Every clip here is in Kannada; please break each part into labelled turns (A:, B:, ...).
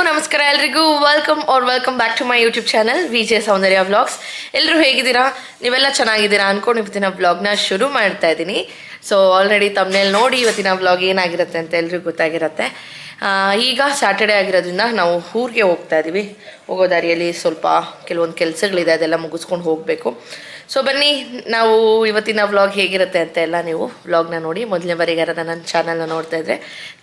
A: ನಮಸ್ಕಾರ ಎಲ್ರಿಗೂ welcome back to my YouTube channel Vijaya Soundarya vlogs. ಎಲ್ಲರೂ ಹೇಗಿದ್ದೀರಾ? ನೀವೆಲ್ಲ ಚೆನ್ನಾಗಿದ್ದೀರಾ ಅನ್ಕೊಂಡು ಇವತ್ತಿನ ವ್ಲಾಗ್ನ ಶುರು ಮಾಡ್ತಾ ಇದ್ದೀನಿ. ಸೊ ಆಲ್ರೆಡಿ ತಮ್ಮನೇಲಿ ನೋಡಿ ಇವತ್ತಿನ ವ್ಲಾಗ್ ಏನಾಗಿರುತ್ತೆ ಅಂತ ಎಲ್ರಿಗೂ ಗೊತ್ತಾಗಿರುತ್ತೆ. ಈಗ ಸ್ಯಾಟರ್ಡೇ ಆಗಿರೋದ್ರಿಂದ ನಾವು ಊರಿಗೆ ಹೋಗ್ತಾ ಇದ್ದೀವಿ. ಹೋಗೋ ದಾರಿಯಲ್ಲಿ ಸ್ವಲ್ಪ ಕೆಲವೊಂದು ಕೆಲಸಗಳಿದೆ, ಅದೆಲ್ಲ ಮುಗಿಸ್ಕೊಂಡು ಹೋಗಬೇಕು. ಸೊ ಬನ್ನಿ, ನಾವು ಇವತ್ತಿನ ವ್ಲಾಗ್ ಹೇಗಿರುತ್ತೆ ಅಂತ ಎಲ್ಲ ನೀವು ವ್ಲಾಗ್ನ ನೋಡಿ. ಮೊದಲನೇ ಬಾರಿಗೆ ಯಾರಾದ ನನ್ನ ಚಾನಲ್ನ ನೋಡ್ತಾ ಇದ್ದರೆ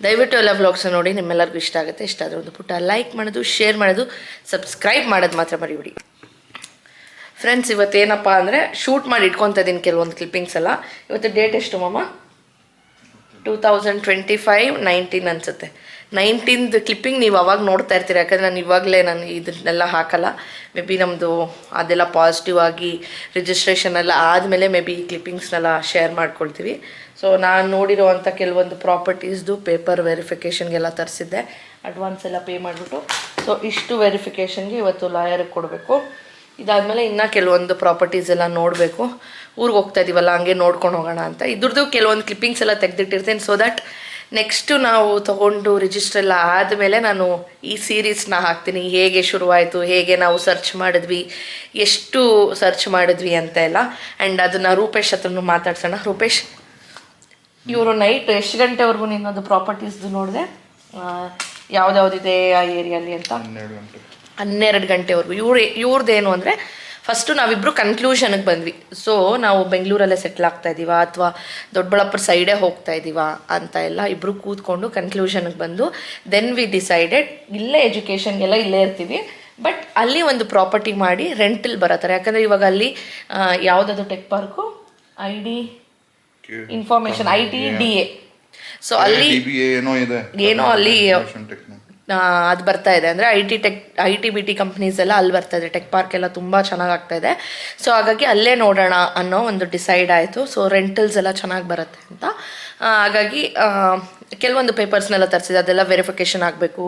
A: ದಯವಿಟ್ಟು ಎಲ್ಲ ವ್ಲಾಗ್ಸ್ನ ನೋಡಿ. ನಿಮ್ಮೆಲ್ಲರಿಗೂ ಇಷ್ಟ ಆಗುತ್ತೆ. ಇಷ್ಟ ಆದರೆ ಒಂದು ಪುಟ್ಟ ಲೈಕ್ ಮಾಡೋದು, ಶೇರ್ ಮಾಡೋದು, ಸಬ್ಸ್ಕ್ರೈಬ್ ಮಾಡೋದು ಮಾತ್ರ ಮರಿಬಿಡಿ ಫ್ರೆಂಡ್ಸ್. ಇವತ್ತೇನಪ್ಪ ಅಂದರೆ ಶೂಟ್ ಮಾಡಿ ಇಟ್ಕೊತಾ ಇದ್ದೀನಿ ಕೆಲವೊಂದು ಕ್ಲಿಪ್ಪಿಂಗ್ಸ್ ಎಲ್ಲ. ಇವತ್ತು ಡೇಟ್ ಎಷ್ಟು ಮಾಮ? 2025 19 ಅನಿಸುತ್ತೆ. 19th ಕ್ಲಿಪ್ಪಿಂಗ್ ನೀವು ಅವಾಗ ನೋಡ್ತಾ ಇರ್ತೀರಿ, ಯಾಕಂದರೆ ನಾನು ಇದನ್ನೆಲ್ಲ ಹಾಕಲ್ಲ. ಮೇ ಬಿ ನಮ್ಮದು ಅದೆಲ್ಲ ಪಾಸಿಟಿವ್ ಆಗಿ ರಿಜಿಸ್ಟ್ರೇಷನ್ ಎಲ್ಲ ಆದಮೇಲೆ ಮೇ ಬಿ ಈ ಕ್ಲಿಪ್ಪಿಂಗ್ಸ್ನೆಲ್ಲ ಶೇರ್ ಮಾಡ್ಕೊಳ್ತೀವಿ. ಸೊ ನಾನು ನೋಡಿರೋವಂಥ ಕೆಲವೊಂದು ಪ್ರಾಪರ್ಟೀಸ್ದು ಪೇಪರ್ ವೆರಿಫಿಕೇಷನ್ಗೆಲ್ಲ ತರಿಸಿದ್ದೆ. ಅಡ್ವಾನ್ಸ್ ಎಲ್ಲ ಪೇ ಮಾಡಿಬಿಟ್ಟು ಸೊ ಇಷ್ಟು ವೆರಿಫಿಕೇಷನ್ಗೆ ಇವತ್ತು ಲಾಯರ್ಗೆ ಕೊಡಬೇಕು. ಇದಾದಮೇಲೆ ಇನ್ನೂ ಕೆಲವೊಂದು ಪ್ರಾಪರ್ಟೀಸ್ ಎಲ್ಲ ನೋಡಬೇಕು. ಊರಿಗೆ ಹೋಗ್ತಾ ಇದ್ದೀವಲ್ಲ, ಹಂಗೆ ನೋಡ್ಕೊಂಡು ಹೋಗೋಣ ಅಂತ ಇದ್ರದ್ದು ಕೆಲವೊಂದು ಕ್ಲಿಪ್ಪಿಂಗ್ಸ್ ಎಲ್ಲ ತೆಗೆದಿಟ್ಟಿರ್ತೀನಿ. ಸೊ ದ್ಯಾಟ್ ನೆಕ್ಸ್ಟು ನಾವು ತೊಗೊಂಡು ರಿಜಿಸ್ಟರ್ ಎಲ್ಲ ಆದಮೇಲೆ ನಾನು ಈ ಸೀರೀಸ್ನ ಹಾಕ್ತೀನಿ. ಹೇಗೆ ಶುರುವಾಯಿತು, ಹೇಗೆ ನಾವು ಸರ್ಚ್ ಮಾಡಿದ್ವಿ, ಎಷ್ಟು ಸರ್ಚ್ ಮಾಡಿದ್ವಿ ಅಂತ ಎಲ್ಲ. ಆ್ಯಂಡ್ ಅದನ್ನು ರೂಪೇಶ್ ಹತ್ರನೂ ಮಾತಾಡ್ಸೋಣ. ರೂಪೇಶ್, ಇವರು ನೈಟ್ ಎಷ್ಟು ಗಂಟೆವರೆಗೂ ನಿನ್ನದು ಪ್ರಾಪರ್ಟೀಸ್ದು ನೋಡಿದೆ, ಯಾವುದ್ಯಾವುದಿದೆ ಆ ಏರಿಯಲ್ಲಿ ಅಂತ? 12 ಗಂಟೆವರೆಗೂ. ಇವ್ರದ್ದೇನು ಅಂದರೆ ಫಸ್ಟು ನಾವಿಬ್ಬರು ಕನ್ಕ್ಲೂಷನ್ಗೆ ಬಂದ್ವಿ. ಸೊ ನಾವು ಬೆಂಗಳೂರಲ್ಲೇ ಸೆಟ್ಲ್ ಆಗ್ತಾ ಇದ್ದೀವಾ ಅಥವಾ ದೊಡ್ಡಬಳ್ಳಾಪುರ ಸೈಡೇ ಹೋಗ್ತಾ ಇದ್ದೀವಾ ಅಂತ ಎಲ್ಲ ಇಬ್ಬರು ಕೂತ್ಕೊಂಡು ಕನ್ಕ್ಲೂಷನ್ಗೆ ಬಂದು ದೆನ್ ವಿ ಡಿಸೈಡೆಡ್ ಇಲ್ಲೇ ಎಜುಕೇಷನ್ಗೆಲ್ಲ ಇಲ್ಲೇ ಇರ್ತೀವಿ, ಬಟ್ ಅಲ್ಲಿ ಒಂದು ಪ್ರಾಪರ್ಟಿ ಮಾಡಿ ರೆಂಟಲ್ ಬರತ್ತಾರೆ. ಯಾಕಂದರೆ ಇವಾಗ ಅಲ್ಲಿ ಯಾವುದಾದ್ರು tech park, ID information, ITDA, so ಅಲ್ಲಿ ಏನೋ ಅಲ್ಲಿ ಅದು ಬರ್ತಾ ಇದೆ. ಅಂದರೆ IT-BT ಕಂಪ್ನೀಸ್ ಎಲ್ಲ ಅಲ್ಲಿ ಬರ್ತಾ ಇದೆ. ಟೆಕ್ ಪಾರ್ಕ್ ಎಲ್ಲ ತುಂಬ ಚೆನ್ನಾಗಿ ಆಗ್ತಾ ಇದೆ. ಸೊ ಹಾಗಾಗಿ ಅಲ್ಲೇ ನೋಡೋಣ ಅನ್ನೋ ಒಂದು ಡಿಸೈಡ್ ಆಯಿತು. ಸೊ ರೆಂಟಲ್ಸ್ ಎಲ್ಲ ಚೆನ್ನಾಗಿ ಬರುತ್ತೆ ಅಂತ. ಹಾಗಾಗಿ ಕೆಲವೊಂದು ಪೇಪರ್ಸ್ನೆಲ್ಲ ತರಿಸಿದೆ, ಅದೆಲ್ಲ ವೆರಿಫಿಕೇಷನ್ ಆಗಬೇಕು.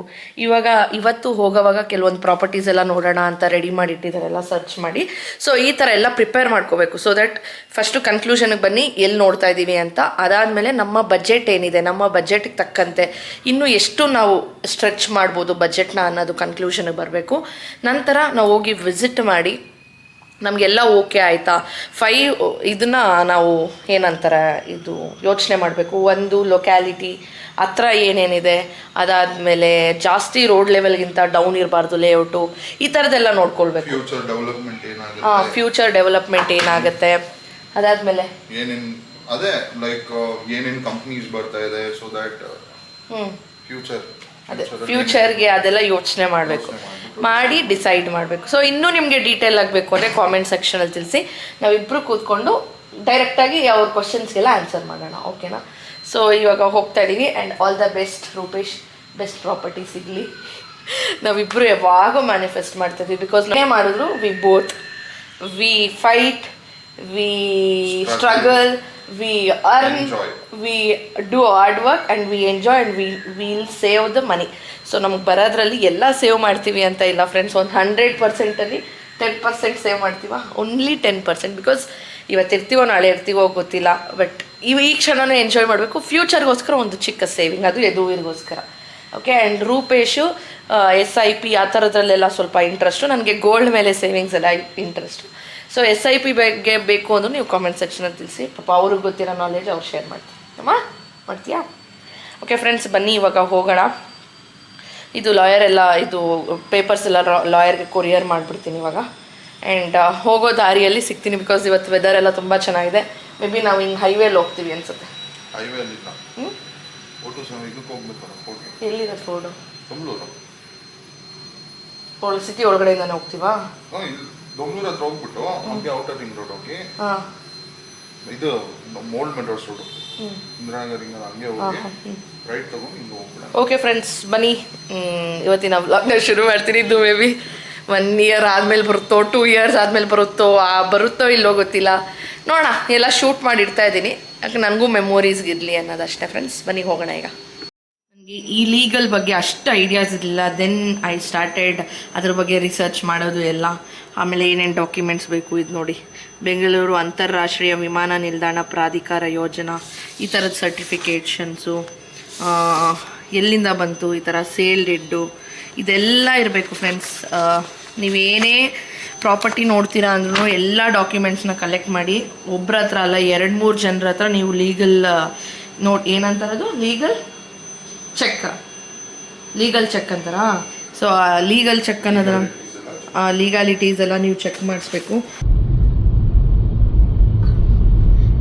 A: ಇವತ್ತು ಹೋಗೋವಾಗ ಕೆಲವೊಂದು ಪ್ರಾಪರ್ಟೀಸ್ ಎಲ್ಲ ನೋಡೋಣ ಅಂತ ರೆಡಿ ಮಾಡಿ ಇಟ್ಟಿದ್ದಾರೆ, ಎಲ್ಲ ಸರ್ಚ್ ಮಾಡಿ. ಸೊ ಈ ಥರ ಎಲ್ಲ ಪ್ರಿಪೇರ್ ಮಾಡ್ಕೋಬೇಕು. ಸೊ ದಟ್ ಫಸ್ಟು ಕನ್ಕ್ಲೂಷನ್ಗೆ ಬನ್ನಿ ಎಲ್ಲಿ ನೋಡ್ತಾ ಇದ್ದೀವಿ ಅಂತ. ಅದಾದಮೇಲೆ ನಮ್ಮ ಬಜೆಟ್ ಏನಿದೆ, ನಮ್ಮ ಬಜೆಟ್ಗೆ ತಕ್ಕಂತೆ ಇನ್ನೂ ಎಷ್ಟು ನಾವು ಸ್ಟ್ರೆಚ್ ಮಾಡ್ಬೋದು ಬಜೆಟ್ನ ಅನ್ನೋದು ಕನ್ಕ್ಲೂಷನ್ಗೆ ಬರಬೇಕು. ನಂತರ ನಾವು ಹೋಗಿ ವಿಸಿಟ್ ಮಾಡಿ ನಮಗೆಲ್ಲ ಓಕೆ ಆಯಿತಾ, ಇದನ್ನು ನಾವು ಏನಂತಾರೆ ಇದು ಯೋಚನೆ ಮಾಡಬೇಕು. ಒಂದು ಲೊಕ್ಯಾಲಿಟಿ ಹತ್ರ ಏನೇನಿದೆ, ಅದಾದಮೇಲೆ ಜಾಸ್ತಿ ರೋಡ್ ಲೆವೆಲ್ಗಿಂತ ಡೌನ್ ಇರಬಾರ್ದು ಲೇಔಟು, ಈ ಥರದ್ದೆಲ್ಲ ನೋಡ್ಕೊಳ್ಬೇಕು. ಫ್ಯೂಚರ್ ಡೆವಲಪ್ಮೆಂಟ್ ಏನಾಗುತ್ತೆ, ಅದಾದಮೇಲೆ
B: ಏನೇನು ಕಂಪ್ನೀಸ್ ಬರ್ತಾ ಇದೆ, ಸೊ ದಟ್
A: ಫ್ಯೂಚರ್ಗೆ ಅದೆಲ್ಲ ಯೋಚನೆ ಮಾಡಿ ಡಿಸೈಡ್ ಮಾಡಬೇಕು. ಸೊ ಇನ್ನೂ ನಿಮಗೆ ಡೀಟೇಲ್ ಆಗಬೇಕು ಅಂದರೆ ಕಾಮೆಂಟ್ ಸೆಕ್ಷನಲ್ಲಿ ತಿಳಿಸಿ. ನಾವಿಬ್ಬರು ಕೂತ್ಕೊಂಡು ಡೈರೆಕ್ಟಾಗಿ ಅವ್ರ ಕ್ವಶನ್ಸ್ಗೆಲ್ಲ ಆನ್ಸರ್ ಮಾಡೋಣ, ಓಕೆನಾ? ಸೊ ಇವಾಗ ಹೋಗ್ತಾ ಇದ್ದೀವಿ. And all the best Rupesh, best property ಸಿಗಲಿ. ನಾವಿಬ್ಬರು ಯಾವಾಗೂ ಮ್ಯಾನಿಫೆಸ್ಟ್ ಮಾಡ್ತಿದ್ವಿ, ಬಿಕಾಸ್ ಏನೇ ಮಾಡಿದ್ರು we fight, we struggle, we earn, we do hard work and we enjoy and we'll save the money. So ನಮ್ಗೆ ಬರೋದ್ರಲ್ಲಿ ಎಲ್ಲ ಸೇವ್ ಮಾಡ್ತೀವಿ ಅಂತ ಇಲ್ಲ ಫ್ರೆಂಡ್ಸ್. ಒಂದು 100%ಅಲ್ಲಿ 10% ಸೇವ್ ಮಾಡ್ತೀವ, ಓನ್ಲಿ 10%. ಬಿಕಾಸ್ ಇವತ್ತಿರ್ತೀವೋ ನಾಳೆ ಇರ್ತೀವೋ ಗೊತ್ತಿಲ್ಲ, ಬಟ್ ಈ ಕ್ಷಣನೇ ಎಂಜಾಯ್ ಮಾಡಬೇಕು. ಫ್ಯೂಚರ್ಗೋಸ್ಕರ ಒಂದು ಚಿಕ್ಕ ಸೇವಿಂಗ್, ಅದು ಎದುರಿಗೋಸ್ಕರ, ಓಕೆ? ಆ್ಯಂಡ್ ರೂಪೇಶು SIP ಆ ಥರದ್ರಲ್ಲೆಲ್ಲ ಸ್ವಲ್ಪ ಇಂಟ್ರೆಸ್ಟು. ನನಗೆ ಗೋಲ್ಡ್ ಮೇಲೆ ಸೇವಿಂಗ್ಸ್ ಎಲ್ಲ ಇಂಟ್ರೆಸ್ಟು. ಸೊ SIP ಬಗ್ಗೆ ಬೇಕು ಅಂದರೂ ನೀವು ಕಾಮೆಂಟ್ ಸೆಕ್ಷನಲ್ಲಿ ತಿಳಿಸಿ. ಪಾಪ ಅವ್ರಿಗೆ ಗೊತ್ತಿರೋ ನಾಲೆಜ್ ಅವ್ರು ಶೇರ್ ಮಾಡ್ತೀನಿ. ಮಾಡ್ತೀಯಾ? ಓಕೆ ಫ್ರೆಂಡ್ಸ್, ಬನ್ನಿ ಇವಾಗ ಹೋಗೋಣ. ಇದು ಲಾಯರ್ ಎಲ್ಲ ಇದು ಪೇಪರ್ಸ್ ಎಲ್ಲ ಲಾಯರ್ಗೆ ಕೊರಿಯರ್ ಮಾಡಿಬಿಡ್ತೀನಿ ಇವಾಗ. ಆ್ಯಂಡ್ ಹೋಗೋ ದಾರಿಯಲ್ಲಿ ಸಿಗ್ತೀನಿ, ಬಿಕಾಸ್ ಇವತ್ತು ವೆದರ್ ಎಲ್ಲ ತುಂಬ ಚೆನ್ನಾಗಿದೆ. ಮೇ ಬಿ ನಾವು ಹಿಂಗೆ ಹೈವೇಲಿ ಹೋಗ್ತೀವಿ ಅನ್ಸುತ್ತೆ. ಎಲ್ಲಿದೆ ಫೋಟೋ? ಸಿಟಿ ಒಳಗಡೆಯಿಂದಾನೆ ಹೋಗ್ತೀವಾ?
B: ದೊಂಗಳೂರು ಹತ್ರ ಹೋಗ್ಬಿಟ್ಟು ಹಂಗೆ ಔಟರ್ ರಿಂಗ್ ರೋಡ್ ಹೋಗಿ ಇದು ಮೋಲ್ಡ್ ಮೆಟ್ರೋಸ್ ರೋಡ್ ಇಂದಿರಾನಗರಿಂದ ಹಂಗೆ ಹೋಗಿ ರೈಟ್ ತಗೊಂಡು ಹಿಂಗೆ ಹೋಗ್ಬಿಡ.
A: ಓಕೆ ಫ್ರೆಂಡ್ಸ್, ಬನ್ನಿ ಇವತ್ತಿನ ವ್ಲಾಗ್ನ ಶುರು ಮಾಡ್ತೀನಿ. ಇದು ಮೇ ಬಿ 1 year ಆದಮೇಲೆ ಬರುತ್ತೋ, 2 years ಆದಮೇಲೆ ಬರುತ್ತೋ ಇಲ್ಲೋ ಗೊತ್ತಿಲ್ಲ, ನೋಡೋಣ. ಎಲ್ಲ ಶೂಟ್ ಮಾಡಿ ಇಡ್ತಾ ಇದ್ದೀನಿ, ಯಾಕೆ ನನಗೂ ಮೆಮೊರೀಸ್ಗಿರಲಿ ಅನ್ನೋದಷ್ಟೇ ಫ್ರೆಂಡ್ಸ್. ಬನ್ನಿ ಹೋಗೋಣ. ಈಗ ನನಗೆ ಈ ಲೀಗಲ್ ಬಗ್ಗೆ ಅಷ್ಟು ಐಡಿಯಾಸ್ ಇರಲಿಲ್ಲ. ದೆನ್ ಐ ಸ್ಟಾರ್ಟೆಡ್ ಅದ್ರ ಬಗ್ಗೆ ರಿಸರ್ಚ್ ಮಾಡೋದು ಎಲ್ಲ. ಆಮೇಲೆ ಏನೇನು ಡಾಕ್ಯುಮೆಂಟ್ಸ್ ಬೇಕು, ಇದು ನೋಡಿ, ಬೆಂಗಳೂರು ಅಂತಾರಾಷ್ಟ್ರೀಯ ವಿಮಾನ ನಿಲ್ದಾಣ ಪ್ರಾಧಿಕಾರ ಯೋಜನಾ, ಈ ಥರದ ಸರ್ಟಿಫಿಕೇಷನ್ಸು ಎಲ್ಲಿಂದ ಬಂತು, ಈ ಥರ ಸೇಲ್ ಡೆಡ್ಡು, ಇದೆಲ್ಲ ಇರಬೇಕು ಫ್ರೆಂಡ್ಸ್. ನೀವೇನೇ ಪ್ರಾಪರ್ಟಿ ನೋಡ್ತೀರಾ ಅಂದ್ರೂ ಎಲ್ಲ ಡಾಕ್ಯುಮೆಂಟ್ಸ್ನ ಕಲೆಕ್ಟ್ ಮಾಡಿ ಒಬ್ಬರ ಹತ್ರ ಅಲ್ಲ 2-3 ಜನರ ಹತ್ರ ನೀವು ಲೀಗಲ್ ಏನಂತಾರದು ಲೀಗಲ್ ಚೆಕ್ ಅಂತಾರ. ಸೊ ಆ ಲೀಗಲ್ ಚೆಕ್ ಅನ್ನೋದನ್ನ ಲೀಗಾಲಿಟೀಸ್ ಎಲ್ಲ ನೀವು ಚೆಕ್ ಮಾಡಿಸ್ಬೇಕು.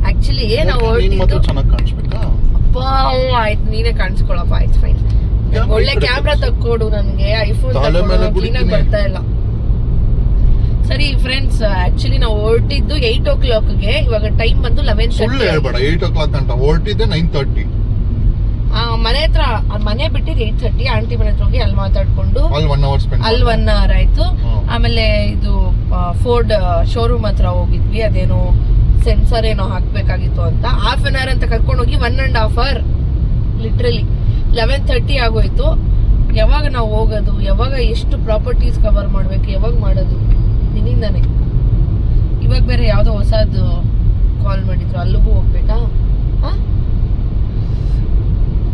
A: ಆ್ಯಕ್ಚುಲಿ ನಾವು ಆಯ್ತು, ನೀನೇ ಕಾಣಿಸ್ಕೊಳಪ್ಪ. ಆಯ್ತು ಫೈನ್, ಒಳ್ಳೆ ಕ್ಯಾಮ್ರಾ ತಕ್ಕೊಡು ನನಗೆ. ಐಫೋನ್ ಕ್ಲೀನಾಗಿ ಬರ್ತಾ ಇಲ್ಲ. ಸರಿ ಫ್ರೆಂಡ್ಸ್, ಆಕ್ಚುಲಿ ನಾವು ಹೊರಟಿದ್ದು 8 o'clockಗೆ. ಇವಾಗ ಟೈಮ್ ಬಂದು 11:30.
B: 8 o'clock ಅಂತ ಹೊರಟಿದ್ದೆ 9:30.
A: ಮನೆ ಹತ್ರ ಮನೆ ಬಿಟ್ಟಿದ್ದು 8:30. ಆಂಟಿ ಮನೆ ಹತ್ರ ಹೋಗಿ ಅಲ್ಲಿ ಮಾತಾಡ್ಕೊಂಡು
B: ಅಲ್ಲಿ
A: 1 hour ಆಯ್ತು. ಆಮೇಲೆ ಇದು ಫೋರ್ಡ್ ಶೋರೂಮ್ ಹತ್ರ ಹೋಗಿದ್ವಿ. ಅದೇನೋ ಸೆನ್ಸರ್ ಏನೋ ಹಾಕ್ಬೇಕಾಗಿತ್ತು ಅಂತ. 1/2 hour ಅಂತ ಕರ್ಕೊಂಡು ಹೋಗಿ 1.5 hour ಲಿಟ್ರಲಿ 11:30 ಆಗೋಯ್ತು. ಯಾವಾಗ ನಾವು ಹೋಗೋದು, ಯಾವಾಗ ಎಷ್ಟು ಪ್ರಾಪರ್ಟೀಸ್ ಕವರ್ ಮಾಡ್ಬೇಕು, ಯಾವಾಗ ಮಾಡೋದು ನಿನ್ನಿಂದಾನೆ. ಇವಾಗ ಬೇರೆ ಯಾವುದೋ ಹೊಸದು ಕಾಲ್ ಮಾಡಿದ್ರು, ಅಲ್ಲಿಗೂ ಹೋಗ್ಬೇಕಾ?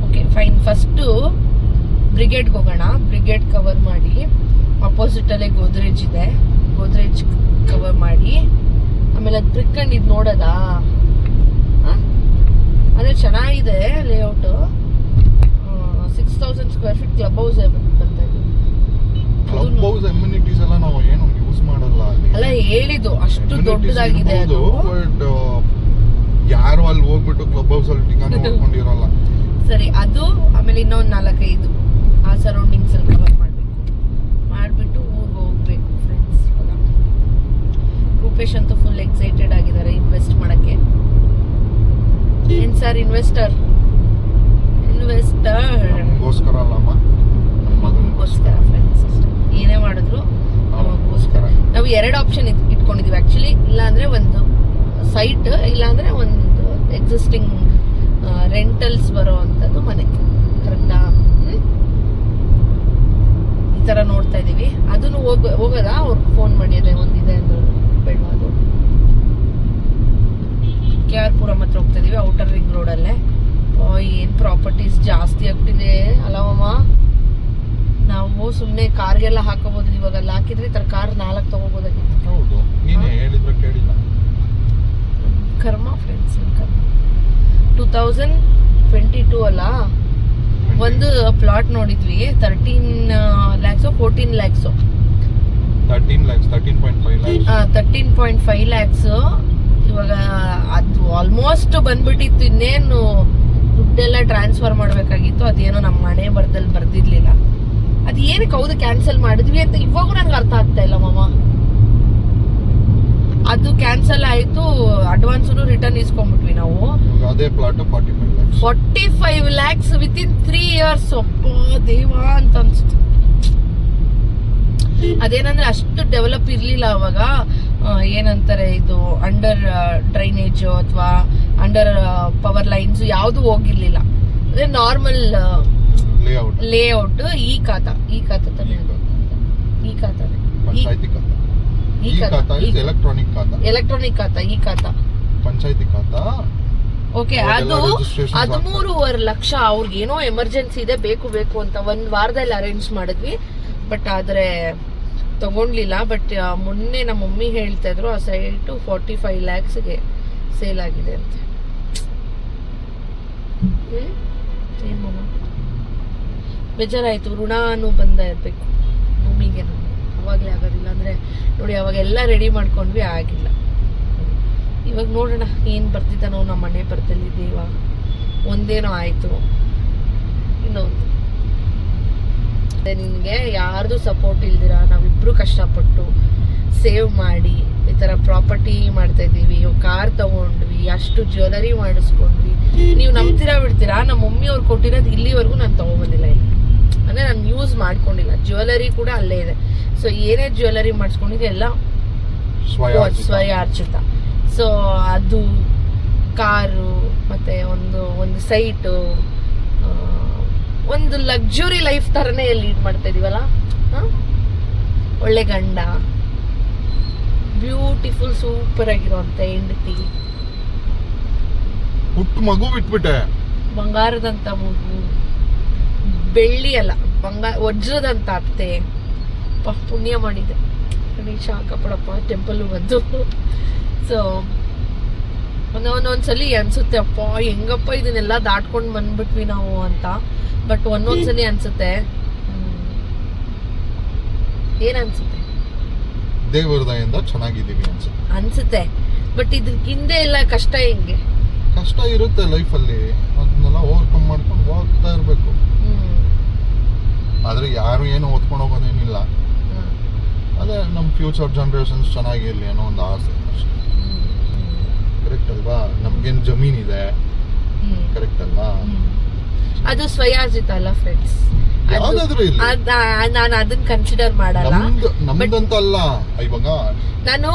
A: Okay fine. ಫಸ್ಟು ಬ್ರಿಗೇಡ್ಗೆ ಹೋಗೋಣ. ಬ್ರಿಗೇಡ್ ಕವರ್ ಮಾಡಿ, ಅಪೋಸಿಟಲ್ಲೇ ಗೋದ್ರೇಜ್ ಇದೆ, ಗೋದ್ರೇಜ್ ಕವರ್ ಮಾಡಿ ಆಮೇಲೆ ಅದು ಬಿಟ್ಕೊಂಡು ಇದು ನೋಡೋದಾ? ಅದೇ ಚೆನ್ನಾಗಿದೆ layout. 6,000 square feet club house ಬರ್ತಾ ಇದೆ.
B: ಕ್ಲಬ್ ಹೌಸ್ ಅಮ್ಯುನಿಟೀಸ್ ಎಲ್ಲ ನಾವು ಏನು ಯೂಸ್ ಮಾಡಲ್ಲ ಅಲ್ಲಿ.
A: ಅಲ್ಲ ಹೇಳಿದ್ದು ಅಷ್ಟು ದೊಡ್ಡದಾಗಿದೆ ಅದು.
B: ಬಟ್ ಯಾರು ಅಲ್ಲಿ ಹೋಗ್ಬಿಟ್ಟು ಕ್ಲಬ್ ಹೌಸ್ ಅಲ್ಲಿ ಟಿಕೆಟ್ ನೋಡ್ಕೊಂಡಿರಲ್ಲ.
A: ಸರಿ, ಅದು ಆಮೇಲೆ ಇನ್ನೊಂದು 4-5 ಆ ಸರೌಂಡಿಂಗ್ಸ್ ಅಲ್ಲಿ ಕವರ್ ಮಾಡಬೇಕು. ಮಾಡಿಬಿಟ್ಟು ಊರಿಗೆ ಹೋಗ್ಬೇಕು ಫ್ರೆಂಡ್ಸ್. ರೂಪೇಶ್ ಅಂತೂ ಫುಲ್ ಎಕ್ಸೈಟೆಡ್ ಆಗಿದ್ದಾರೆ ಇನ್ವೆಸ್ಟ್ ಮಾಡಕ್ಕೆ. ಏನ್ ಸರ್ ಇನ್ವೆಸ್ಟರ್
B: ನಮಗೋಸ್ಕರ ಅಲ್ಲಮ್ಮ,
A: ಮಗನಿಗೋಸ್ಕರ ಫ್ರೆಂಡ್ಸ್. ಏನೇ ಮಾಡಿದ್ರು ನಮಗೋಸ್ಕರ. ನಾವು 2 ಆಪ್ಷನ್ ಇಟ್ಕೊಂಡಿದೀವಿ ಆಕ್ಚುಲಿ. ಇಲ್ಲಾಂದ್ರೆ ಒಂದು ಸೈಟ್, ಇಲ್ಲಾಂದ್ರೆ ಒಂದು ಎಕ್ಸಿಸ್ಟಿಂಗ್ ರೆಂಟಲ್ಸ್ ಬರೋ ಅಂಥದ್ದು ಮನೆ. ಕರೆಕ್ಟಾ? ಈ ಥರ ನೋಡ್ತಾ ಇದ್ದೀವಿ. ಅದನ್ನು ಹೋಗೋದಾ? ಅವ್ರಿಗೆ ಫೋನ್ ಮಾಡಿ ಅದೇ ಒಂದಿದೆ ಅಂದ್ರೆ ಬೇಡ. ಅದು KR ಪುರಂ ಹತ್ರ ಹೋಗ್ತಾ ಇದೀವಿ, ಔಟರ್ ರಿಂಗ್ ರೋಡಲ್ಲೇ. ಏನು ಪ್ರಾಪರ್ಟೀಸ್ ಜಾಸ್ತಿ ಆಗ್ಬಿಟ್ಟಿದೆ ಅಲ್ಲವಮ್ಮ. ನಾವು ಸುಮ್ಮನೆ ಕಾರ್ಗೆಲ್ಲ ಹಾಕೋಬೋದು. ಇವಾಗ ಅಲ್ಲಿ ಹಾಕಿದ್ರೆ ಈ ಥರ ಕಾರ್ 4 ತಗೋಬೋದಾಗಿತ್ತು.
B: ಹೌದು, ನೀನೇ ಹೇಳಿದ್ರೆ ಕೇಳಿಲ್ಲ.
A: ಕರ್ಮ ಫ್ರೆಂಡ್ಸ್, ಕರ್ಮ. 2022 ಅಲ್ಲ, ಒಂದು ಪ್ಲಾಟ್ ನೋಡಿದ್ವಿ 13 lakhs 14 lakhs. 13.5 lakhs. ಇವಾಗ ಅದು ಆಲ್ಮೋಸ್ಟ್ ಬಂದ್ಬಿಟ್ಟಿತ್ತು. ಇನ್ನೇನು ದುಡ್ಡೆಲ್ಲ ಟ್ರಾನ್ಸ್ಫರ್ ಮಾಡಬೇಕಾಗಿತ್ತು. ಅದೇನೋ ನಮ್ಮ ಮನೆ ಬರ್ದಲ್ಲಿ ಬರ್ದಿರ್ಲಿಲ್ಲ. ಅದು ಏನಕ್ಕೆ ಹೌದು ಕ್ಯಾನ್ಸಲ್ ಮಾಡಿದ್ವಿ ಅಂತ ಇವಾಗೂ ನನಗೆ ಅರ್ಥ ಆಗ್ತಾ ಇಲ್ಲ ಮಾಮ. ಅದು ಕ್ಯಾನ್ಸಲ್ ಆಯಿತು, ಅಡ್ವಾನ್ಸು ರಿಟರ್ನ್ ಇಸ್ಕೊಂಡ್ಬಿಟ್ವಿ ನಾವು.
B: ಅದೇ ಪ್ಲಾಟ್
A: 45 lakhs ವಿತಿನ್ 3 years. ಒಬ್ಬ ದೇವಾ ಅಂತ ಅನ್ಸ್ತು. ಅದೇನಂದ್ರೆ ಅಷ್ಟು ಡೆವಲಪ್ ಇರ್ಲಿಲ್ಲ ಅವಾಗ. ಏನಂತಾರೆ ಇದು ಅಂಡರ್ ಡ್ರೈನೇಜ್ ಅಥವಾ ಅಂಡರ್ ಪವರ್ ಲೈನ್ಸ್ ಯಾವುದು ಹೋಗಿರ್ಲಿಲ್ಲ. ಅದೇ ನಾರ್ಮಲ್ ಲೇಔಟ್. ಈ ಖಾತಾ ತಾನೆ, ಈ ಖಾತಾನೆ, ಎಲೆಕ್ಟ್ರಾನಿಕ್ ಖಾತಾ, ಈ ಖಾತಾ
B: ಪಂಚಾಯತಿ ಖಾತಾ.
A: ಓಕೆ, ಅದು 13.5 ಲಕ್ಷ. ಅವ್ರಿಗೆ ಏನೋ ಎಮರ್ಜೆನ್ಸಿ ಇದೆ, ಬೇಕು ಅಂತ 1 ವಾರದಲ್ಲಿ ಅರೇಂಜ್ ಮಾಡಿದ್ವಿ. ಬಟ್ ಆದ್ರೆ ತಗೊಂಡ್ಲಿಲ್ಲ. ಬಟ್ ಮೊನ್ನೆ ನಮ್ಮ ಮಮ್ಮಿ ಹೇಳ್ತಾ ಇದ್ರು ಆ ಸೈಟು 45 lakhsಗೆ ಸೇಲ್ ಆಗಿದೆ ಅಂತ. ಏನ್ ಮಮ್ಮ ಬೇಜಾರಾಯ್ತು. ಋಣನೂ ಬಂದ ಇರ್ಬೇಕು ಭೂಮಿಗೆ. ಅವಾಗಲೇ ಆಗೋದಿಲ್ಲ ಅಂದ್ರೆ ನೋಡಿ, ಅವಾಗೆಲ್ಲ ರೆಡಿ ಮಾಡ್ಕೊಂಡ್ವಿ, ಆಗಿಲ್ಲ. ಇವಾಗ ನೋಡೋಣ ಏನು ಬರ್ತಿದ್ದಾನೋ ನಮ್ಮ ಮನೆ ಬರ್ದಲ್ಲಿ ದೇವ. ಒಂದೇನೋ ಆಯ್ತು, ಇನ್ನೊಂದು. ನಿನಗೆ ಯಾರ್ದು ಸಪೋರ್ಟ್ ಇಲ್ದಿರ ನಾವಿಬ್ರು ಕಷ್ಟಪಟ್ಟು ಸೇವ್ ಮಾಡಿ ಈ ಥರ ಪ್ರಾಪರ್ಟಿ ಮಾಡ್ತಾ ಇದ್ದೀವಿ. ಕಾರ್ ತಗೊಂಡ್ವಿ, ಅಷ್ಟು ಜ್ಯುವೆಲರಿ ಮಾಡಿಸ್ಕೊಂಡ್ವಿ. ನೀವು ನಂಬ್ತೀರಾ ಬಿಡ್ತೀರಾ, ನಮ್ಮ ಮಮ್ಮಿ ಅವ್ರು ಕೊಟ್ಟಿರೋದು ಇಲ್ಲಿವರೆಗೂ ನಾನು ತೊಗೊಬಂದಿಲ್ಲ. ಇಲ್ಲಿ ಅಂದರೆ ನಾನು ಯೂಸ್ ಮಾಡ್ಕೊಂಡಿಲ್ಲ. ಜ್ಯುವೆಲರಿ ಕೂಡ ಅಲ್ಲೇ ಇದೆ. ಸೊ ಏನೇ ಜ್ಯುವೆಲರಿ ಮಾಡಿಸ್ಕೊಂಡಿದ್ದೆ ಎಲ್ಲ ಸ್ವಯಾರ್ಜಿತ. ಸೊ ಅದು ಕಾರು ಮತ್ತು ಒಂದು ಸೈಟು, ಒಂದು ಲಕ್ಸುರಿ ಲೈಫ್ ಥರನೇ ಲೀಡ್ ಮಾಡ್ತಾ ಇದೀವಲ್ಲ. ಒಳ್ಳೆ ಗಂಡ, ಬ್ಯೂಟಿಫುಲ್ ಸೂಪರ್ ಆಗಿರೋಂಥ ಹೆಂಡತಿ,
B: ಪುಟ್ಟ ಮಗು ಬಿಟ್ಬಿಟ್ಟೆ,
A: ಬಂಗಾರದಂತ ಮಗು, ಬೆಳ್ಳಿ ಅಲ್ಲ ವಜ್ರದಂತ ಅತ್ತೆ ಪುಣ್ಯ ಮಾಡಿದೆ ಗಣೇಶ ಕಾಪಾಡಪ್ಪ ಟೆಂಪಲ್ ಬಂದು. ಸೊ ಒಂದೊಂದ್ಸಲಿ ಅನ್ಸುತ್ತೆ ಅಪ್ಪ ಹೆಂಗಪ್ಪ ಇದನ್ನೆಲ್ಲ ದಾಟ್ಕೊಂಡು ಬಂದ್ಬಿಟ್ವಿ ನಾವು ಅಂತ. ಬಟ್ ಒಂದೊಂದ್ಸಲಿ ಅನ್ಸುತ್ತೆ ಏನ್ ಅನ್ಸುತ್ತೆ,
B: ದೇವರದಯಿಂದ ಚೆನ್ನಾಗಿದ್ದೀವಿ
A: ಅನ್ಸುತ್ತೆ. ಬಟ್ ಇದಕ್ಕಿಂತ ಎಲ್ಲ ಕಷ್ಟ ಹೆಂಗೆ?
B: ಕಷ್ಟ ಇರುತ್ತೆ ಲೈಫಲ್ಲಿ, ಅದನ್ನೆಲ್ಲ ಓವರ್ಕಮ್ ಮಾಡ್ಕೊಂಡು ಹೋಗ್ತಾ ಇರ್ಬೇಕು. ಆದ್ರೆ ಯಾರು ಏನು ಓದ್ಕೊಂಡು ಹೋಗೋದೇನಿಲ್ಲ. ಅದೇ ನಮ್ಮ ಫ್ಯೂಚರ್ ಜನರೇಷನ್ಸ್ ಚೆನ್ನಾಗಿರ್ಲಿ ಅನ್ನೋ ಒಂದು ಆಸೆ ಅಷ್ಟೇ. ಕರೆಕ್ಟ್ ಅಲ್ವಾ? ನಮ್ಗೇನು ಜಮೀನಿದೆ, ಕರೆಕ್ಟ್ ಅಲ್ವಾ?
A: ಅದು ಸ್ವಯಾರ್ಜಿತ ಅಲ್ಲ ಫ್ರೆಂಡ್ಸ್,
B: ಯಾವ್ದಾದ್ರು ಇರ್ಲಿ.
A: ನಾನು ಅದನ್ನ ಕನ್ಸಿಡರ್ ಮಾಡಲ್ಲ.
B: ನಮ್ದಂತ ಅಲ್ಲ. ಇವಾಗ
A: ನಾನು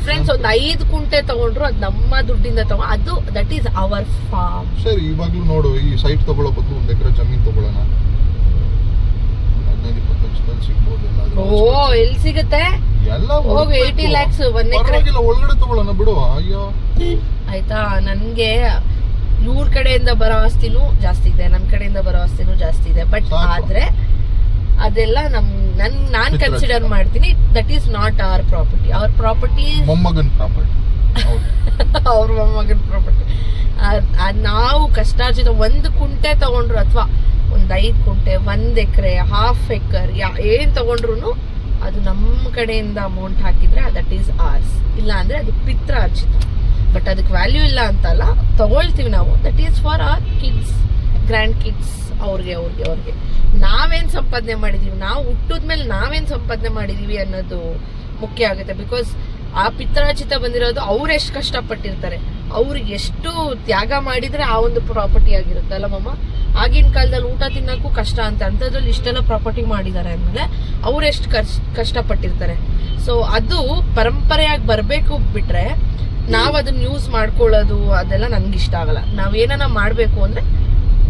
A: ಫ್ರೆಂಡ್ಸ್ ಒಂದು 5 ಕುಂಟೆ ತಗೊಂಡ್ರು ಅದು ನಮ್ಮ ದುಡ್ಡಿಂದ ಅದು ದಟ್ ಈಸ್ ಅವರ್ ಫಾರ್ಮ್.
B: ಸರಿ, ಇವಾಗ್ಲೂ ನೋಡು, ಈ ಸೈಟ್ ತಗೊಳ್ಳೋ ಬದಲು 1 ಎಕರೆ ಜಮೀನ್ ತಗೊಳ್ಳೋಣ, 15-20 ಲಕ್ಷದಲ್ಲಿ ಸಿಗ್ಬೋದು.
A: ಎಲ್ಲಿ ಸಿಗುತ್ತೆ?
B: ಎಲ್ಲ
A: ಹೋಗಿ 80 lakhs 1 ಎಕರೆ
B: ಒಳಗಡೆ ತಗೊಳ್ಳೋಣ ಬಿಡು. ಅಯ್ಯೋ
A: ಆಯ್ತಾ, ನನ್ಗೆ ಇವ್ರ ಕಡೆಯಿಂದ ಬರೋ ಆಸ್ತಿನೂ ಜಾಸ್ತಿ ಇದೆ, ನನ್ನ ಕಡೆಯಿಂದ ಬರೋ ಆಸ್ತಿನೂ ಜಾಸ್ತಿ ಇದೆ. ಬಟ್ ಆದ್ರೆ ಅದೆಲ್ಲ ನಾನ್ ಕನ್ಸಿಡರ್ ಮಾಡ್ತೀನಿ that is not our property. Our property
B: ಮೊಮ್ಮಗನ್ ಪ್ರಾಪರ್ಟಿ,
A: ಅವ್ರ ಮೊಮ್ಮಗನ್ ಪ್ರಾಪರ್ಟಿ. ನಾವು ಕಷ್ಟಾರ್ಜಿತ 1 ಕುಂಟೆ ತಗೊಂಡ್ರು ಅಥವಾ 5 ಕುಂಟೆ, 1 ಎಕರೆ, 1/2 ಎಕರ್ ಏನ್ ತಗೊಂಡ್ರು ಅದು ನಮ್ಮ ಕಡೆಯಿಂದ ಅಮೌಂಟ್ ಹಾಕಿದ್ರೆ ದಟ್ ಈಸ್ ಆರ್ಸ್. ಇಲ್ಲ ಅಂದ್ರೆ ಅದು ಪಿತ್ರಾರ್ಜಿತ. ಬಟ್ ಅದಕ್ಕೆ ವ್ಯಾಲ್ಯೂ ಇಲ್ಲ ಅಂತಲ್ಲ, ತಗೊಳ್ತೀವಿ ನಾವು. That is for our kids, grand kids, ಅವ್ರಿಗೆ ನಾವೇನ್ ಸಂಪಾದನೆ ಮಾಡಿದೀವಿ, ನಾವು ಹುಟ್ಟಿದ್ಮೇಲೆ ನಾವೇನ್ ಸಂಪಾದನೆ ಮಾಡಿದೀವಿ ಅನ್ನೋದು ಮುಖ್ಯ ಆಗುತ್ತೆ. ಬಿಕಾಸ್ ಆ ಪಿತ್ರಾರ್ಜಿತ ಬಂದಿರೋದು ಅವ್ರು ಎಷ್ಟು ಕಷ್ಟಪಟ್ಟಿರ್ತಾರೆ, ಅವ್ರಿಗೆ ಎಷ್ಟು ತ್ಯಾಗ ಮಾಡಿದ್ರೆ ಆ ಒಂದು ಪ್ರಾಪರ್ಟಿ ಆಗಿರುತ್ತೆ ಅಲ್ಲ ಮಮ್ಮ. ಆಗಿನ ಕಾಲದಲ್ಲಿ ಊಟ ತಿನ್ನಕ್ಕೂ ಕಷ್ಟ ಅಂಥದ್ರಲ್ಲಿ ಇಷ್ಟೆಲ್ಲ ಪ್ರಾಪರ್ಟಿ ಮಾಡಿದ್ದಾರೆ ಅಂದಮೇಲೆ ಅವ್ರು ಎಷ್ಟು ಕಷ್ಟಪಟ್ಟಿರ್ತಾರೆ. ಸೊ ಅದು ಪರಂಪರೆಯಾಗಿ ಬರಬೇಕು ಬಿಟ್ರೆ ನಾವು ಅದನ್ನ ಯೂಸ್ ಮಾಡ್ಕೊಳ್ಳೋದು ಅದೆಲ್ಲ ನನ್ಗೆ ಇಷ್ಟ ಆಗಲ್ಲ. ನಾವೇನ ಮಾಡಬೇಕು ಅಂದ್ರೆ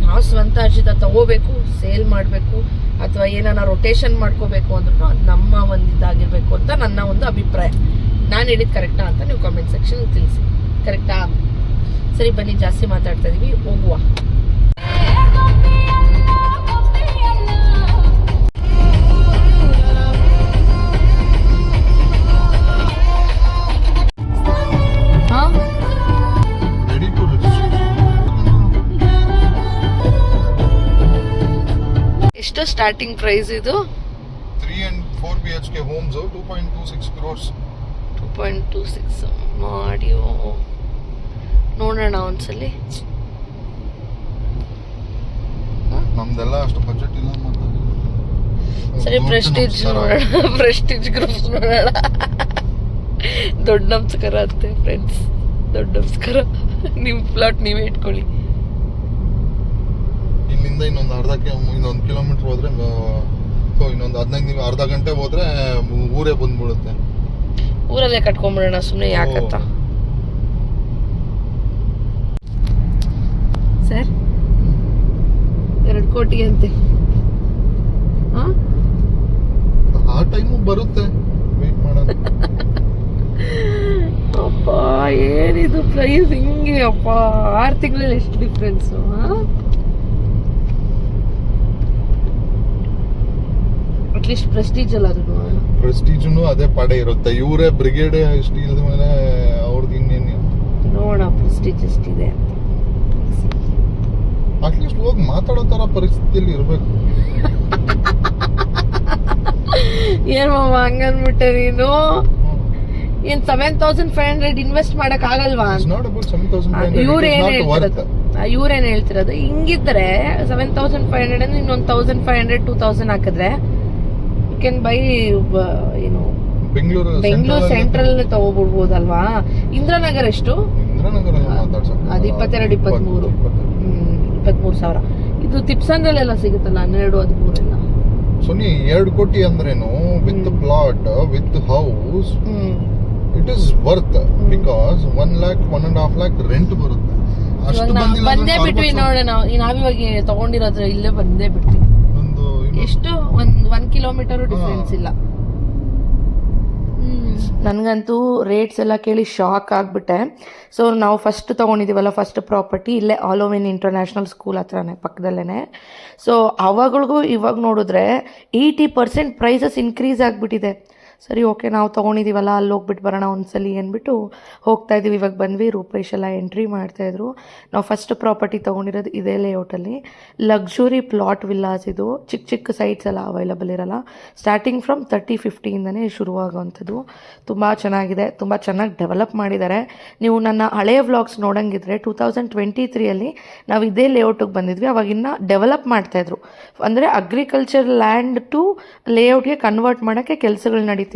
A: ನಾವು ಸ್ವಂತ ಅರ್ಜಿತ ತಗೋಬೇಕು, ಸೇಲ್ ಮಾಡಬೇಕು, ಅಥವಾ ಏನಾನ ರೊಟೇಷನ್ ಮಾಡ್ಕೋಬೇಕು ಅಂದ್ರೂ ನಮ್ಮ ಒಂದು ಇದಾಗಿರ್ಬೇಕು ಅಂತ ನನ್ನ ಒಂದು ಅಭಿಪ್ರಾಯ. ನಾನು ಹೇಳಿದ್ ಕರೆಕ್ಟಾ ಅಂತ ನೀವು ಕಾಮೆಂಟ್ ಸೆಕ್ಷನ್ ತಿಳಿಸಿ. ಕರೆಕ್ಟಾ? ಸರಿ, ಬನ್ನಿ, ಜಾಸ್ತಿ ಮಾತಾಡ್ತಾ ಇದೀವಿ, ಹೋಗುವ. ಎಷ್ಟು ಸ್ಟಾರ್ಟಿಂಗ್ ಪ್ರೈಸ್ ಇದು?
B: 3 and 4 BHK homes 2.26 crores.
A: 2.26 ಮಾಡಿ ನೋಡೋಣ ಒಂದ್ಸಲಿ.
B: ನಮ್ದೆಲ್ಲ ಅಷ್ಟು ಬಜೆಟ್ ಇಲ್ಲ.
A: ಸರಿ, ಪ್ರೆಸ್ಟೀಜ್ ನೋಡೋಣ, ಪ್ರೆಸ್ಟೀಜ್ ಗ್ರೂಪ್ಸ್ ನೋಡೋಣ. ದೊಡ್ಡ ನಮಸ್ಕಾರ ಅಂತೆ ಫ್ರೆಂಡ್ಸ್, ದೊಡ್ಡ ನಮಸ್ಕಾರ. ನಿಮ್ಮ ಪ್ಲಾಟ್ ನೀವೇ ಇಟ್ಕೊಳ್ಳಿ.
B: ಇಲ್ಲಿಂದ ಇನ್ನೊಂದು ಕಿಲೋಮೀಟರ್ ಹೋದ್ರೆ, ಇನ್ನೊಂದು 15 ಅರ್ಧ ಗಂಟೆ ಹೋದ್ರೆ ಊರೇ ಬಂದ್ಬಿಡುತ್ತೆ.
A: ಊರಲ್ಲೇ ಕಟ್ಕೊಂಡ್ಬಿಡೋಣ ಸುಮ್ಮನೆ ಯಾಕಂತ. ಸರ್ 2 ಕೋಟಿ ಅಂತೆ.
B: ಆ ಟೈಮು ಬರುತ್ತೆ, ವೇಟ್ ಮಾಡೋಣ.
A: ಅಪ್ಪ ಏನಿದು ಪ್ರೈಸ್ ಹಿಂಗೆ ಅಪ್ಪ, 6 ತಿಂಗಳಲ್ಲಿ ಎಷ್ಟು ಡಿಫ್ರೆನ್ಸು. ಅಟ್ಲೀಸ್ಟ್ ಪ್ರೆಸ್ಟೀಜ್ ಅಲ್ಲ, ಅದು
B: ಪ್ರೆಸ್ಟೀಜನು ಅದೇ ಪಡೆ ಇರುತ್ತೆ. ಇವರೇ ಬ್ರಿಗೇಡ್ ಇಷ್ಟು ಇಲ್ಲದ ಮೇಲೆ ಅವ್ರದ್ದು ಇನ್ನೇನು
A: ನೋಡೋಣ ಪ್ರೆಸ್ಟೀಜ್ ಎಷ್ಟಿದೆ ಅಂತ.
B: ಅಟ್ಲೀಸ್ಟ್ ಹೋಗಿ ಮಾತಾಡೋ ತರ ಪರಿಸ್ಥಿತಿಯಲ್ಲಿ ಇರಬೇಕು.
A: ಏನ್ ಮಾವ ಹಂಗನ್ಬಿಟ್ಟೆ ನೀನು? ಏನ್ 7,500 ಇನ್ವೆಸ್ಟ್ ಮಾಡಕ್ ಆಗಲ್ವಾ? ಇವ್ರೇನ್ ಹೇಳ್ತಿರೋದು, ಹಿಂಗಿದ್ರೆ 7,500 ಅಂದ್ರೆ ಇನ್ನೊಂದು 1,500 2,000 ಹಾಕಿದ್ರೆ ಕ್ಯಾನ್ ಬೈ ಏನು ಬೆಂಗಳೂರು ಸೆಂಟ್ರಲ್ ತಗೋಬಿಡ್ಬೋದಲ್ವಾ? ಇಂದ್ರಾನಗರ್ ಎಷ್ಟು? ಅದು 22-23 23,000. ಇದು ತಿಪ್ಸಂದ್ರಲ್ಲೆಲ್ಲ ಸಿಗುತ್ತಲ್ಲ 12-13 ಎಲ್ಲ.
B: ಸುನಿ 2 ಕೋಟಿ ಅಂದ್ರೇನು with plot with house it is worth. Because 1 lakh 1.5 lakh rent ಬರುತ್ತೆ.
A: ಬಂದೇ ಬಿಟ್ವಿ ನೋಡ. ನಾವಿವಾಗ ತಗೊಂಡಿರೋದ್ರ ಇಲ್ಲೇ ಬಂದೇ ಬಿಟ್ವಿ. ಎಷ್ಟು 1 ಕಿಲೋಮೀಟರ್ ಡಿಫ್ರೆನ್ಸ್ ಇಲ್ಲ. ನನಗಂತೂ ರೇಟ್ಸ್ ಎಲ್ಲ ಕೇಳಿ ಶಾಕ್ ಆಗಿಬಿಟ್ಟೆ. ಸೊ ನಾವು ಫಸ್ಟ್ ತೊಗೊಂಡಿದ್ದೀವಲ್ಲ ಫಸ್ಟ್ ಪ್ರಾಪರ್ಟಿ ಇಲ್ಲೇ ಆಲೋವಿನ್ ಇಂಟರ್ನ್ಯಾಷನಲ್ ಸ್ಕೂಲ್ ಹತ್ರನೇ ಪಕ್ಕದಲ್ಲೇ. ಸೊ ಅವಾಗಳಿಗೂ ಇವಾಗ ನೋಡಿದ್ರೆ 80% ಪ್ರೈಸಸ್ ಇನ್ಕ್ರೀಸ್ ಆಗಿಬಿಟ್ಟಿದೆ. ಸರಿ ಓಕೆ ನಾವು ತೊಗೊಂಡಿದ್ದೀವಲ್ಲ ಅಲ್ಲಿ ಹೋಗ್ಬಿಟ್ಟು ಬರೋಣ ಒಂದ್ಸಲಿ ಅಂದ್ಬಿಟ್ಟು ಹೋಗ್ತಾ ಇದ್ದೀವಿ. ಇವಾಗ ಬಂದ್ವಿ, ರೂಪೇಶ್ ಎಲ್ಲ ಎಂಟ್ರಿ ಮಾಡ್ತಾಯಿದ್ರು. ನಾವು ಫಸ್ಟ್ ಪ್ರಾಪರ್ಟಿ ತೊಗೊಂಡಿರೋದು ಇದೇ ಲೇಔಟಲ್ಲಿ. ಲಕ್ಸುರಿ ಪ್ಲಾಟ್ ವಿಲ್ಲಾಸ್ ಇದು. ಚಿಕ್ಕ ಚಿಕ್ಕ ಸೈಟ್ಸ್ ಎಲ್ಲ ಅವೈಲಬಲ್ ಇರೋಲ್ಲ. ಸ್ಟಾರ್ಟಿಂಗ್ ಫ್ರಮ್ 30-50ಇಂದನೇ ಶುರುವಾಗುವಂಥದ್ದು. ತುಂಬ ಚೆನ್ನಾಗಿದೆ, ತುಂಬ ಚೆನ್ನಾಗಿ ಡೆವಲಪ್ ಮಾಡಿದ್ದಾರೆ. ನೀವು ನನ್ನ ಹಳೆಯ ವ್ಲಾಗ್ಸ್ ನೋಡೋಂಗಿದ್ರೆ 2023ಅಲ್ಲಿ ನಾವು ಇದೇ ಲೇಔಟಿಗೆ ಬಂದಿದ್ವಿ. ಅವಾಗಿನ್ನ ಡೆವಲಪ್ ಮಾಡ್ತಾಯಿದ್ರು. ಅಂದರೆ ಅಗ್ರಿಕಲ್ಚರ್ ಲ್ಯಾಂಡ್ ಟು ಲೇಔಟ್ಗೆ ಕನ್ವರ್ಟ್ ಮಾಡೋಕ್ಕೆ ಕೆಲಸಗಳು ನಡೀತಿತ್ತು.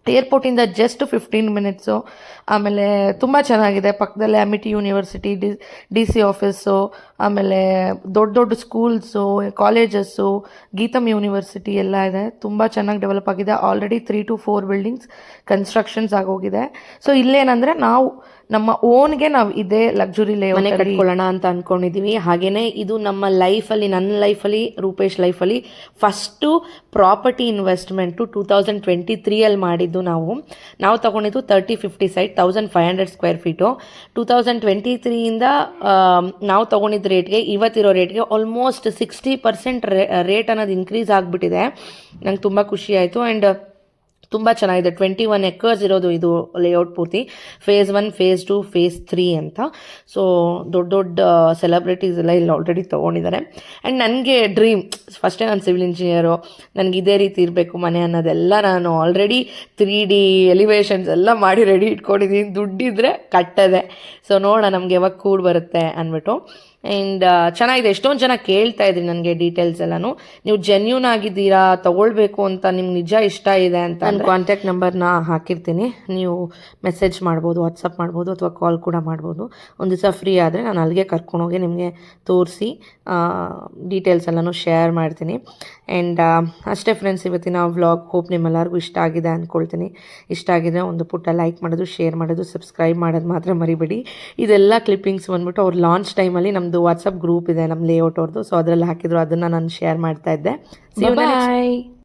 A: ಏರ್ಪೋರ್ಟಿಂದ ಜಸ್ಟ್ 15 ಮಿನಿಟ್ಸು. ಆಮೇಲೆ ತುಂಬ ಚೆನ್ನಾಗಿದೆ. ಪಕ್ಕದಲ್ಲೇ Amity university, D C office, ಆಮೇಲೆ ದೊಡ್ಡ ದೊಡ್ಡ ಸ್ಕೂಲ್ಸು, ಕಾಲೇಜಸ್ಸು, ಗೀತಮ್ ಯೂನಿವರ್ಸಿಟಿ ಎಲ್ಲ ಇದೆ. ತುಂಬ ಚೆನ್ನಾಗಿ ಡೆವಲಪ್ ಆಗಿದೆ. ಆಲ್ರೆಡಿ 3 to 4 ಬಿಲ್ಡಿಂಗ್ಸ್ ಕನ್ಸ್ಟ್ರಕ್ಷನ್ಸ್ ಆಗೋಗಿದೆ. ಸೊ ಇಲ್ಲೇನಂದರೆ ನಾವು ನಮ್ಮ ಓನ್ಗೆ ನಾವು ಇದೇ ಲಕ್ಸುರಿ ಲೇಔಟ್ ಕಟ್ಕೊಳ್ಳೋಣ ಅಂತ ಅಂದ್ಕೊಂಡಿದ್ದೀವಿ. ಹಾಗೆಯೇ ಇದು ನಮ್ಮ ಲೈಫಲ್ಲಿ, ನನ್ನ ಲೈಫಲ್ಲಿ, ರೂಪೇಶ್ ಲೈಫಲ್ಲಿ ಫಸ್ಟು ಪ್ರಾಪರ್ಟಿ ಇನ್ವೆಸ್ಟ್ಮೆಂಟು 2023ಅಲ್ಲಿ ಮಾಡಿದ್ದು. ನಾವು ತೊಗೊಂಡಿದ್ದು 30-50 ಸೈಟ್, 1500 ಸ್ಕ್ವೇರ್ ಫೀಟು. 2023ಇಂದ ನಾವು ತೊಗೊಂಡಿದ್ದ ರೇಟ್ಗೆ ಇವತ್ತಿರೋ ರೇಟ್ಗೆ ಆಲ್ಮೋಸ್ಟ್ 60% ರೇಟ್ ಅನ್ನೋದು ಇನ್ಕ್ರೀಸ್ ಆಗಿಬಿಟ್ಟಿದೆ. ನಂಗೆ ತುಂಬ ಖುಷಿ ಆಯಿತು. ಆ್ಯಂಡ್ ತುಂಬ ಚೆನ್ನಾಗಿದೆ. 21 ಎಕರ್ಸ್ ಇರೋದು ಇದು ಲೇಔಟ್ ಪೂರ್ತಿ. ಫೇಸ್ 1, ಫೇಸ್ 2, ಫೇಸ್ 3 ಅಂತ. ಸೊ ದೊಡ್ಡ ದೊಡ್ಡ ಸೆಲೆಬ್ರಿಟೀಸ್ ಎಲ್ಲ ಇಲ್ಲಿ ಆಲ್ರೆಡಿ ತೊಗೊಂಡಿದ್ದಾರೆ. ಆ್ಯಂಡ್ ನನಗೆ ಡ್ರೀಮ್, ಫಸ್ಟೇ ನಾನು ಸಿವಿಲ್ ಇಂಜಿನಿಯರು, ನನಗೆ ಇದೇ ರೀತಿ ಇರಬೇಕು ಮನೆ ಅನ್ನೋದೆಲ್ಲ ನಾನು ಆಲ್ರೆಡಿ 3D ಎಲಿವೇಷನ್ಸ್ ಎಲ್ಲ ಮಾಡಿ ರೆಡಿ ಇಟ್ಕೊಂಡಿದ್ದೀನಿ. ದುಡ್ಡಿದ್ರೆ ಕಟ್ಟದೆ. ಸೊ ನೋಡೋಣ ನಮಗೆ ಯಾವಾಗ ಕೂಡ್ ಬರುತ್ತೆ ಅಂದ್ಬಿಟ್ಟು. ಆ್ಯಂಡ್ ಚೆನ್ನಾಗಿದೆ. ಎಷ್ಟೊಂದು ಜನ ಕೇಳ್ತಾ ಇದ್ರಿ ನನಗೆ ಡೀಟೇಲ್ಸ್ ಎಲ್ಲನೂ. ನೀವು ಜೆನ್ಯೂನ್ ಆಗಿದ್ದೀರಾ, ತೊಗೊಳ್ಬೇಕು ಅಂತ ನಿಮ್ಗೆ ನಿಜ ಇಷ್ಟ ಇದೆ ಅಂತ ನನ್ನ ಕಾಂಟ್ಯಾಕ್ಟ್ ನಂಬರ್ನ ಹಾಕಿರ್ತೀನಿ. ನೀವು ಮೆಸೇಜ್ ಮಾಡ್ಬೋದು, ವಾಟ್ಸಪ್ ಮಾಡ್ಬೋದು, ಅಥವಾ ಕಾಲ್ ಕೂಡ ಮಾಡ್ಬೋದು. ಒಂದು ದಿವಸ ಫ್ರೀ ಆದರೆ ನಾನು ಅಲ್ಲಿಗೆ ಕರ್ಕೊಂಡೋಗಿ ನಿಮಗೆ ತೋರಿಸಿ ಡೀಟೇಲ್ಸ್ ಎಲ್ಲನೂ ಶೇರ್ ಮಾಡ್ತೀನಿ. ಆ್ಯಂಡ್ ಅಷ್ಟೇ ಫ್ರೆಂಡ್ಸ್, ಇವತ್ತಿನ ವ್ಲಾಗ್ ಹೋಪ್ ನಿಮ್ಮೆಲ್ಲರಿಗೂ ಇಷ್ಟ ಆಗಿದೆ ಅಂದ್ಕೊಳ್ತೀನಿ. ಇಷ್ಟ ಆಗಿದ್ರೆ ಒಂದು ಪುಟ್ಟ ಲೈಕ್ ಮಾಡೋದು, ಶೇರ್ ಮಾಡೋದು, ಸಬ್ಸ್ಕ್ರೈಬ್ ಮಾಡೋದು ಮಾತ್ರ ಮರಿಬೇಡಿ. ಇದೆಲ್ಲ ಕ್ಲಿಪ್ಪಿಂಗ್ಸ್ ಬಂದ್ಬಿಟ್ಟು ಅವ್ರು ಲಾಂಚ್ ಟೈಮಲ್ಲಿ ನಮ್ಮದು ವಾಟ್ಸಪ್ ಗ್ರೂಪ್ ಇದೆ ನಮ್ಮ ಲೇಔಟ್ ಅವ್ರದ್ದು. ಸೊ ಅದರಲ್ಲಿ ಹಾಕಿದ್ರು, ಅದನ್ನು ನಾನು ಶೇರ್ ಮಾಡ್ತಾ ಇದ್ದೆ. ಬಾಯ್.